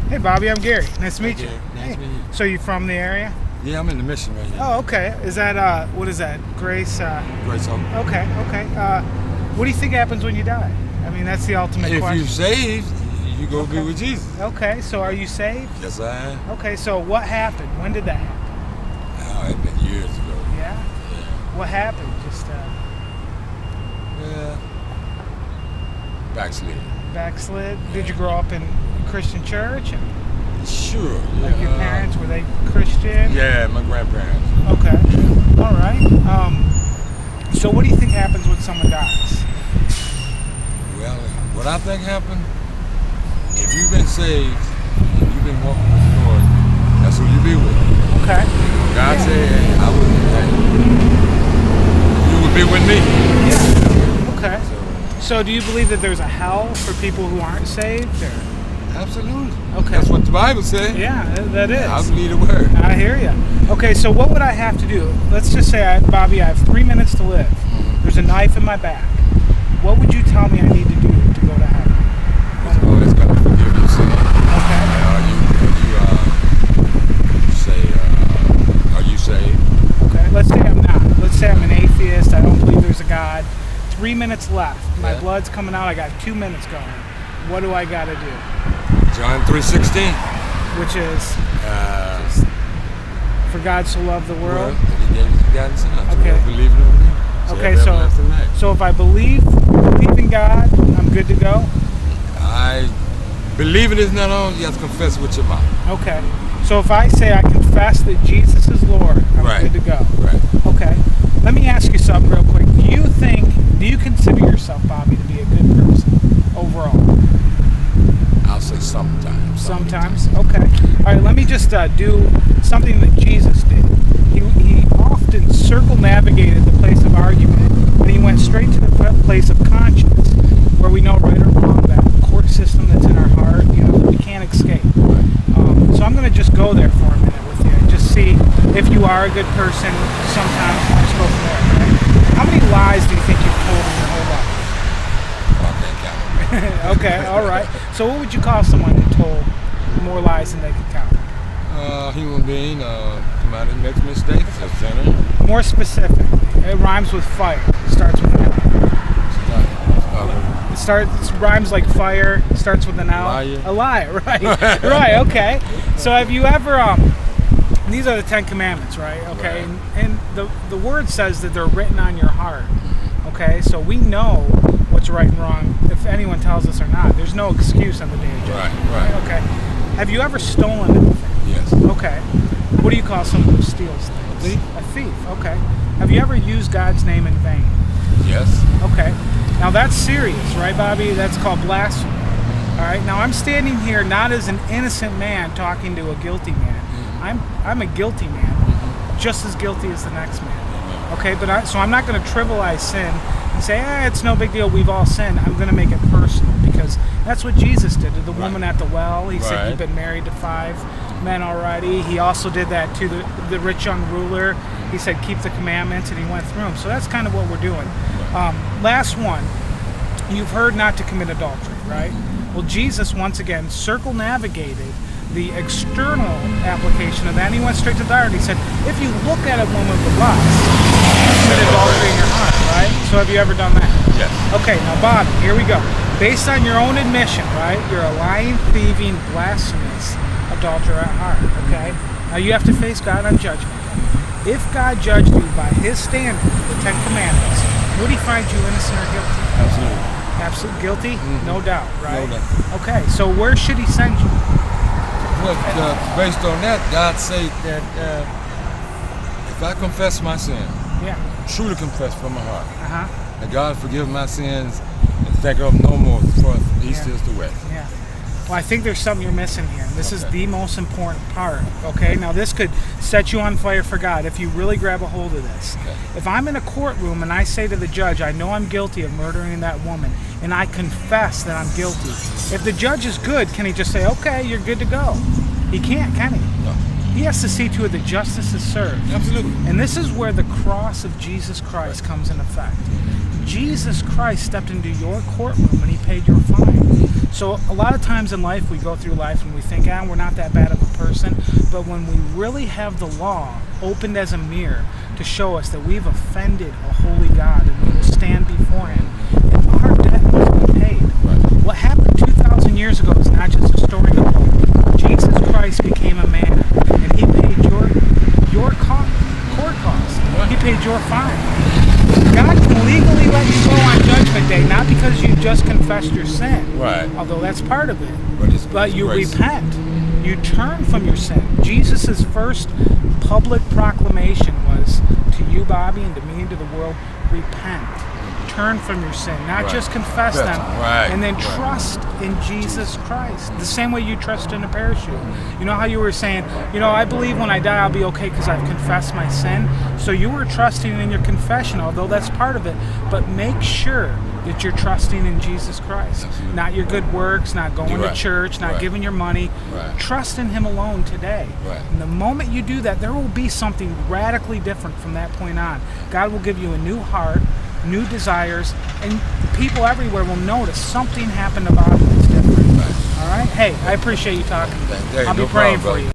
Hey, Bobby, I'm Gary. Nice to meet you. Nice to meet you. So you from the area? Yeah, I'm in the mission right now. Oh, okay. Is that, what is that? Grace? Grace Home. Okay. What do you think happens when you die? I mean, that's the ultimate If question. you're saved, you go be with Jesus. Okay, so are you saved? Yes, I am. Okay, so what happened? When did that happen? Oh, it's been years ago. Yeah? What happened? Just, Yeah. Backslid. backslid? Did you grow up in a Christian church? Sure. Like Yeah. your parents, were they Christian? Yeah, my grandparents. Okay. All right. So what do you think happens when someone dies? Well, what I think happened, if you've been saved, and you've been walking with the Lord, that's who you be with. Okay. God said, you would be with me. Yeah. Okay. So do you believe that there's a hell for people who aren't saved? Or? Absolutely. Okay. That's what the Bible said. Yeah, that is. I believe the word. I hear you. Okay, so what would I have to do? Let's just say, Bobby, I have 3 minutes to live. There's a knife in my back. What would you tell me I need to do to go to heaven? Oh, it's going to forgive your sin. Okay. Are you saved? Okay, let's say I'm not. Let's say I'm an atheist. I don't believe there's a God. 3 minutes left. My blood's coming out. I got 2 minutes going. What do I got to do? John 3:16. Which is, for God so loved the world. He gave his begotten Son. Okay. Believe in him. Okay, so if I believe in God, I'm good to go? Believing is not on, you have to confess with your mouth. Okay. So if I say I confess that Jesus is Lord, I'm good to go. Right. Okay. Let me ask you something real quick. Do you consider yourself, Bobby, to be a good person overall? I'll say sometimes. Sometimes? Okay. All right, let me just do something that Jesus did. He often circumnavigated the place of argument, and he went straight to the place of conscience, where we know right or wrong, that court system that's in our heart, we can't escape. So I'm going to just go there for a minute with you and just see if you are a good person. Sometimes just go from there. Okay? How many lies do you think you've told in your whole life? Okay, all right. So what would you call someone who told more lies than they could count? Human being, somebody makes mistakes, a sinner. More specific. It rhymes with fire. It starts with an L. It rhymes like fire. Starts with an L. Liar. A liar, right? Right. Okay. So have you ever? These are the 10 Commandments, right? Okay. Right. And the word says that they're written on your heart. Okay. So we know what's right and wrong if anyone tells us or not. There's no excuse on the day of judgment. Right. Okay. Have you ever stolen anything? Yes. Okay. What do you call someone who steals things? Thief. A thief. Okay. Have you ever used God's name in vain? Yes. Okay. Now that's serious, right, Bobby? That's called blasphemy. All right. Now I'm standing here not as an innocent man talking to a guilty man. I'm a guilty man, just as guilty as the next man. Okay. So I'm not going to trivialize sin and say, it's no big deal. We've all sinned. I'm going to make it personal because that's what Jesus did to the woman at the well. He said he'd been married to 5 men already. He also did that to the rich young ruler. He said, keep the commandments, and he went through them. So that's kind of what we're doing. Last one, you've heard not to commit adultery, right? Well, Jesus, once again, circumnavigated the external application of that, and he went straight to the heart. He said, if you look at a woman with lust, you commit adultery in your heart, right? So have you ever done that? Yes. Okay, now, Bobby, here we go. Based on your own admission, right, you're a lying, thieving, blasphemous adulterer at heart, okay? Now, you have to face God on judgment. If God judged you by his standard, the 10 Commandments, would he find you innocent or guilty? Absolutely. Absolutely guilty? Mm-hmm. No doubt, right? No doubt. Okay, so where should he send you? Well, based on that, God said that if I confess my sin, truly confess from my heart, that God forgive my sins and think of no more from east is to west. Yeah. Well, I think there's something you're missing here. This is the most important part, okay? Now, this could set you on fire for God if you really grab a hold of this. Okay. If I'm in a courtroom and I say to the judge, I know I'm guilty of murdering that woman, and I confess that I'm guilty, if the judge is good, can he just say, okay, you're good to go? He can't, can he? No. He has to see to it that justice is served. Absolutely. And this is where the cross of Jesus Christ comes in effect. Jesus Christ stepped into your courtroom and he paid your fine. So a lot of times in life we go through life and we think, we're not that bad of a person. But when we really have the law opened as a mirror to show us that we've offended a holy God and we will stand before him, and our debt will be paid. Right. What happened 2,000 years ago is not just a story to tell. Jesus Christ became a man and he paid your court costs. He paid your fine. God can legally let you go on Judgment Day, not because you just confessed your sin, Right. Although that's part of it, but you grace. repent. You turn from your sin. Jesus' first public proclamation was to you, Bobby, and to me and to the world, repent. Turn from your sin, not just confess them, and then trust in Jesus Christ. The same way you trust in a parachute. You know how you were saying, I believe when I die I'll be okay because I've confessed my sin. So you were trusting in your confession, although that's part of it. But make sure that you're trusting in Jesus Christ. Absolutely. Not your good works, not going to church, not giving your money. Trust in him alone today. And the moment you do that, there will be something radically different from that point on. God will give you a new heart, new desires, and people everywhere will notice something happened about it that's different. All right? Hey, I appreciate you talking. I'll be praying for you.